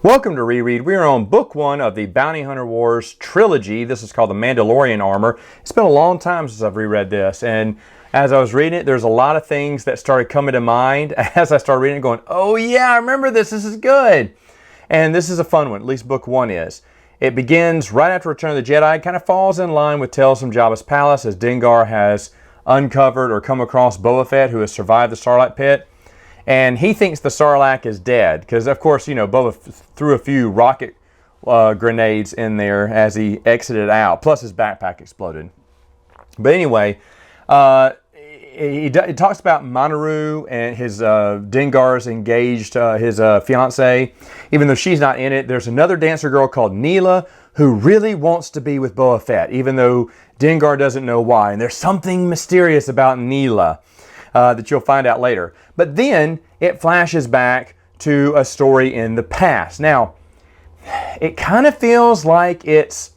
Welcome to Reread. We are on book one of the Bounty Hunter Wars trilogy. This is called the Mandolorian Armor. It's been a long time since I've reread this, and as I was reading it, there's a lot of things that started coming to mind as I started reading it, going, oh yeah, I remember this, this is good. And this is a fun one, at least book one is. It begins right after Return of the Jedi, kind of falls in line with Tales from Jabba's Palace as Dengar has uncovered or come across Boba Fett, who has survived the Sarlacc pit. And he thinks the Sarlacc is dead because, of course, you know, Boba threw a few rocket grenades in there as he exited out, plus his backpack exploded. But anyway, he talks about Manaru and his Dengar's engaged his fiancée. Even though she's not in it, there's another dancer girl called Neela who really wants to be with Boba Fett, even though Dengar doesn't know why. And there's something mysterious about Neela that you'll find out later. But then it flashes back to a story in the past. Now, it kind of feels like it's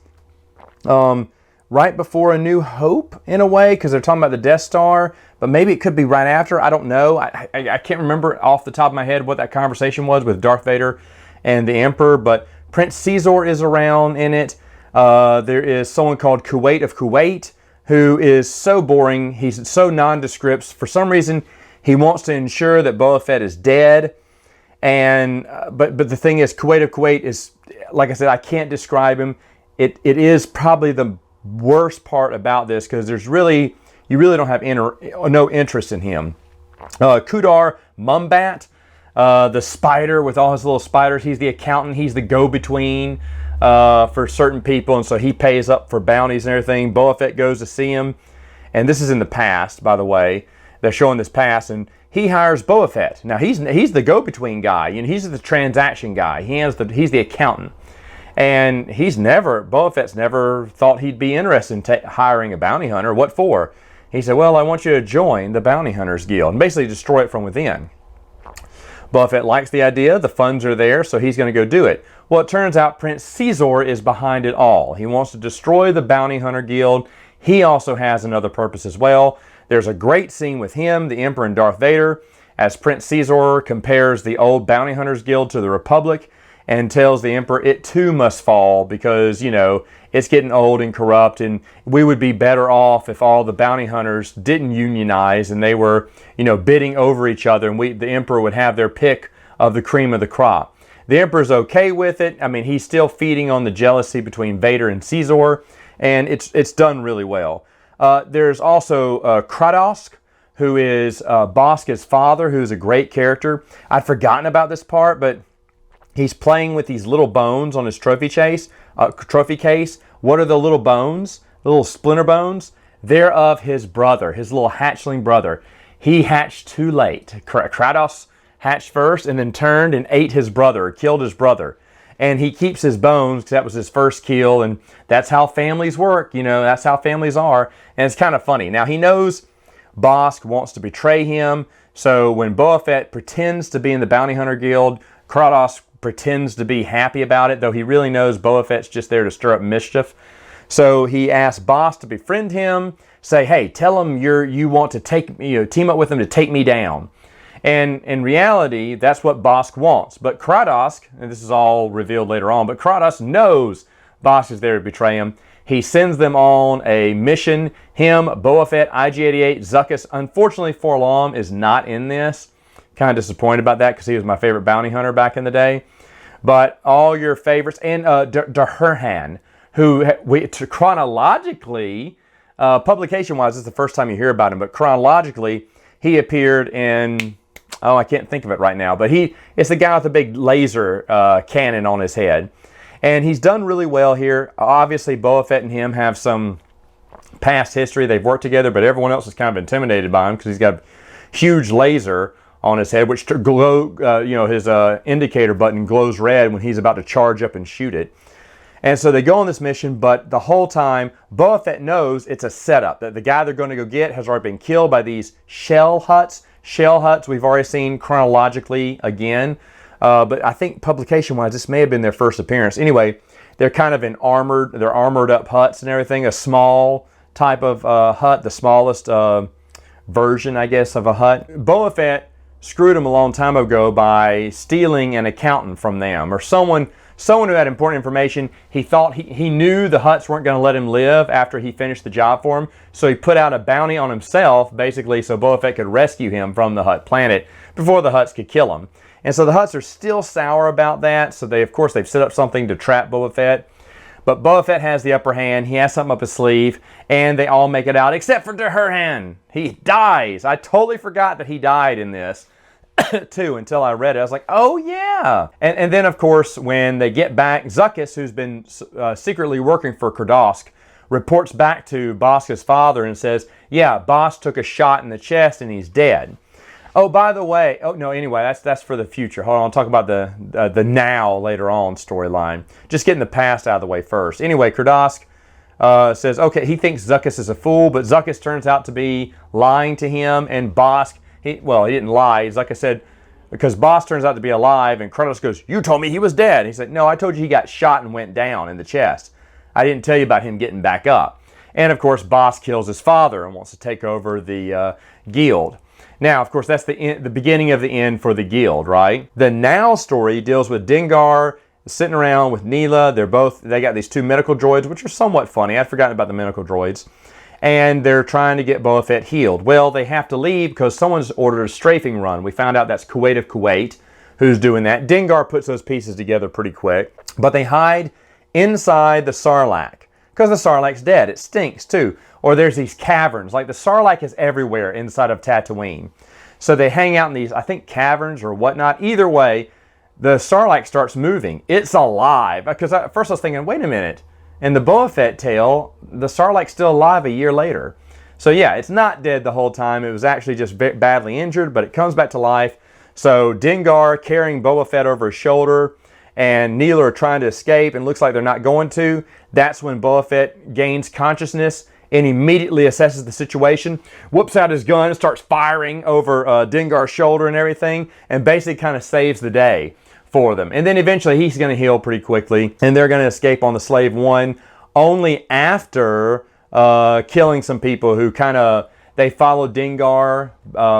right before A New Hope in a way, because they're talking about the Death Star, but maybe it could be right after. I don't know. I can't remember off the top of my head what that conversation was with Darth Vader and the Emperor, but Prince Caesar is around in it. There is someone called Kuwait of Kuwait, who is so boring. He's so nondescript. For some reason, he wants to ensure that Boba Fett is dead. And but the thing is, Kuwait of Kuwait is, like I said, I can't describe him. It is probably the worst part about this because you really don't have no interest in him. Kudar Mumbat, the spider with all his little spiders. He's the accountant. He's the go-between for certain people, and so he pays up for bounties and everything. Boba Fett goes to see him, and this is in the past, by the way. They're showing this past, and he hires Boba Fett. Now he's the go-between guy, and he's the transaction guy. He's the accountant, and Boba Fett's never thought he'd be interested in hiring a bounty hunter. What for? He said, "Well, I want you to join the Bounty Hunters Guild and basically destroy it from within." Boba Fett likes the idea. The funds are there, so he's going to go do it. Well, it turns out Prince Caesar is behind it all. He wants to destroy the Bounty Hunter Guild. He also has another purpose as well. There's a great scene with him, the Emperor, and Darth Vader, as Prince Caesar compares the old Bounty Hunters Guild to the Republic and tells the Emperor it too must fall because, you know, it's getting old and corrupt, and we would be better off if all the bounty hunters didn't unionize and they were, you know, bidding over each other, and the Emperor would have their pick of the cream of the crop. The Emperor's okay with it. I mean, he's still feeding on the jealousy between Vader and Caesar, and it's done really well. There's also Kratos, who is Bosca's father, who's a great character. I'd forgotten about this part, but he's playing with these little bones on his trophy case. What are the little bones? The little splinter bones? They're of his brother, his little hatchling brother. He hatched too late. Kratos hatched first and then turned and ate his brother, killed his brother. And he keeps his bones because that was his first kill, and that's how families work, you know, that's how families are. And it's kind of funny. Now, he knows Bossk wants to betray him, so when Boba Fett pretends to be in the Bounty Hunter Guild, Kratos pretends to be happy about it, though he really knows Boba Fett's just there to stir up mischief. So he asks Bossk to befriend him, say, hey, tell him you want to team up with him to take me down. And in reality, that's what Bossk wants. But Kratos, and this is all revealed later on, but Kratos knows Bossk is there to betray him. He sends them on a mission. Him, Boba Fett, IG-88, Zuckuss. Unfortunately, Forlom is not in this. Kind of disappointed about that because he was my favorite bounty hunter back in the day. But all your favorites, and D'Herhan, who chronologically, publication-wise, this is the first time you hear about him, but chronologically, he appeared in, I can't think of it right now, but it's the guy with the big laser cannon on his head. And he's done really well here. Obviously, Boba Fett and him have some past history. They've worked together, but everyone else is kind of intimidated by him because he's got a huge laser on his head, which his indicator button glows red when he's about to charge up and shoot it. And so they go on this mission, but the whole time, Boba Fett knows it's a setup, that the guy they're going to go get has already been killed by these shell huts. Shell huts we've already seen chronologically again, but I think publication-wise, this may have been their first appearance. Anyway, they're kind of they're armored up huts and everything, a small type of hut, the smallest version, I guess, of a hut. Boba Fett screwed him a long time ago by stealing an accountant from them, or someone who had important information. He thought he knew the Hutts weren't going to let him live after he finished the job for him, so he put out a bounty on himself, basically so Boba Fett could rescue him from the Hutt planet before the Hutts could kill him. And so the Hutts are still sour about that, so they've set up something to trap Boba Fett. But Boba Fett has the upper hand. He has something up his sleeve, and they all make it out, except for Dahurhan. He dies. I totally forgot that he died in this, too, until I read it. I was like, oh, yeah. And then, of course, when they get back, Zuckuss, who's been secretly working for Kurdosk, reports back to Bosca's father and says, yeah, Bos took a shot in the chest, and he's dead. Oh, by the way, anyway, that's for the future. Hold on, I'll talk about the now later on storyline. Just getting the past out of the way first. Anyway, Kurdosk says, okay, he thinks Zuckuss is a fool, but Zuckuss turns out to be lying to him, and Bosk, he didn't lie. Zuckuss said, because Bos turns out to be alive, and Kurdosk goes, you told me he was dead. He said, no, I told you he got shot and went down in the chest. I didn't tell you about him getting back up. And, of course, Bos kills his father and wants to take over the guild. Now, of course, that's the beginning of the end for the guild, right? The now story deals with Dengar sitting around with Neela. They got these two medical droids, which are somewhat funny. I'd forgotten about the medical droids. And they're trying to get Boba Fett healed. Well, they have to leave because someone's ordered a strafing run. We found out that's Kuwait of Kuwait who's doing that. Dengar puts those pieces together pretty quick. But they hide inside the Sarlacc because the Sarlacc's dead. It stinks, too. Or there's these caverns. Like the Sarlacc is everywhere inside of Tatooine. So they hang out in these, I think, caverns or whatnot. Either way, the Sarlacc starts moving. It's alive. Because at first I was thinking, wait a minute. In the Boba Fett tale, the Sarlacc's still alive a year later. So yeah, it's not dead the whole time. It was actually just badly injured, but it comes back to life. So Dengar carrying Boba Fett over his shoulder, and Neela are trying to escape, and looks like they're not going to. That's when Boba Fett gains consciousness and immediately assesses the situation, whoops out his gun, starts firing over Dengar's shoulder and everything, and basically kind of saves the day for them. And then eventually he's going to heal pretty quickly, and they're going to escape on the Slave One only after killing some people who they followed Dengar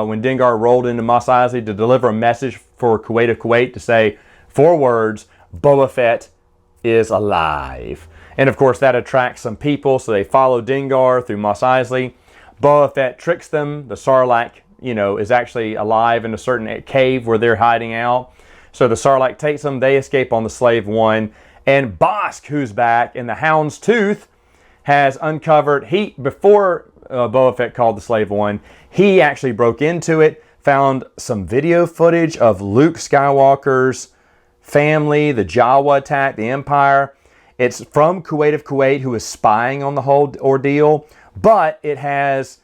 when Dengar rolled into Mos Eisley to deliver a message for Kuwait of Kuwait to say 4 words, Boba Fett is alive. And of course that attracts some people, so they follow Dengar through Mos Eisley. Boba Fett tricks them. The Sarlacc, is actually alive in a certain cave where they're hiding out. So the Sarlacc takes them. They escape on the Slave One. And Bossk, who's back, and the Hound's Tooth has uncovered, before Boba Fett called the Slave One, he actually broke into it, found some video footage of Luke Skywalker's family, the Jawa attack, the Empire. It's from Kuwait of Kuwait, who is spying on the whole ordeal, but it has,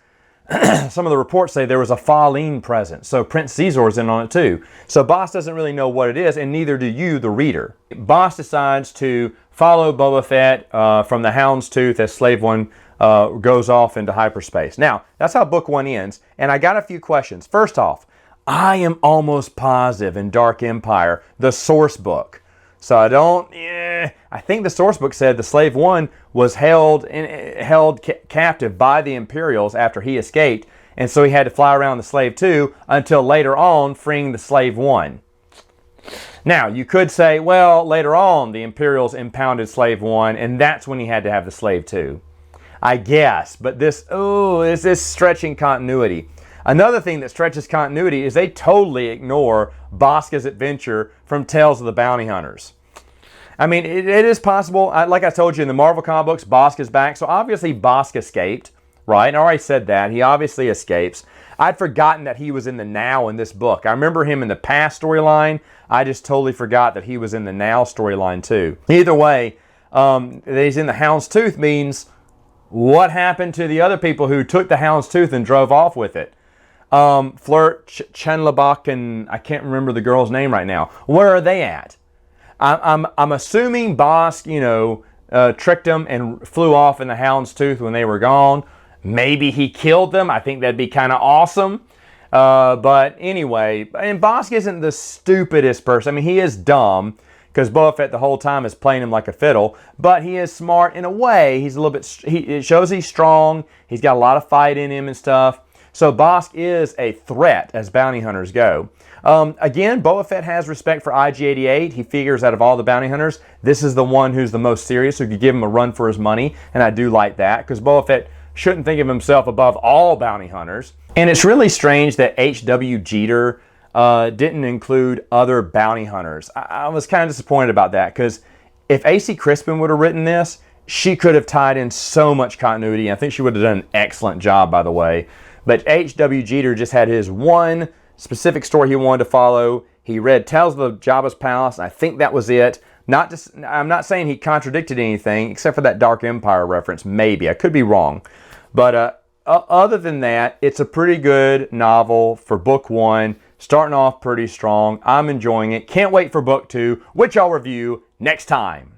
some of the reports say there was a Faline present, so Prince Caesar's in on it too. So Bos doesn't really know what it is, and neither do you, the reader. Bos decides to follow Boba Fett from the Hound's Tooth as Slave One goes off into hyperspace. Now, that's how Book 1 ends, and I got a few questions. First off, I am almost positive in Dark Empire, the source book. So I think the source book said the Slave One was held captive by the Imperials after he escaped, and so he had to fly around the Slave Two until later on freeing the Slave One. Now, you could say, well, later on the Imperials impounded Slave One, and that's when he had to have the Slave Two. I guess, but this stretching continuity. Another thing that stretches continuity is they totally ignore Bosca's adventure from Tales of the Bounty Hunters. I mean, it is possible. Like I told you in the Marvel comic books, Bosca's back. So obviously Bossk escaped, right? I already said that. He obviously escapes. I'd forgotten that he was in the now in this book. I remember him in the past storyline. I just totally forgot that he was in the now storyline too. Either way, that he's in the Hound's Tooth means what happened to the other people who took the Hound's Tooth and drove off with it? Flirt, Chenlabach, and I can't remember the girl's name right now. Where are they at? I'm assuming Bossk, tricked them and flew off in the Hound's Tooth when they were gone. Maybe he killed them. I think that'd be kind of awesome. But anyway, and Bossk isn't the stupidest person. I mean, he is dumb because Boba Fett the whole time is playing him like a fiddle. But he is smart in a way. He's a little bit. It shows he's strong. He's got a lot of fight in him and stuff. So Bossk is a threat as bounty hunters go. Again, Boba Fett has respect for IG-88. He figures out of all the bounty hunters, this is the one who's the most serious, who could give him a run for his money. And I do like that, because Boba Fett shouldn't think of himself above all bounty hunters. And it's really strange that H.W. Jeter didn't include other bounty hunters. I was kind of disappointed about that, because if A.C. Crispin would have written this, she could have tied in so much continuity. I think she would have done an excellent job, by the way. But H.W. Jeter just had his one specific story he wanted to follow. He read Tales of the Jabba's Palace, and I think that was it. I'm not saying he contradicted anything, except for that Dark Empire reference, maybe. I could be wrong. But other than that, it's a pretty good novel for book one. Starting off pretty strong. I'm enjoying it. Can't wait for book two, which I'll review next time.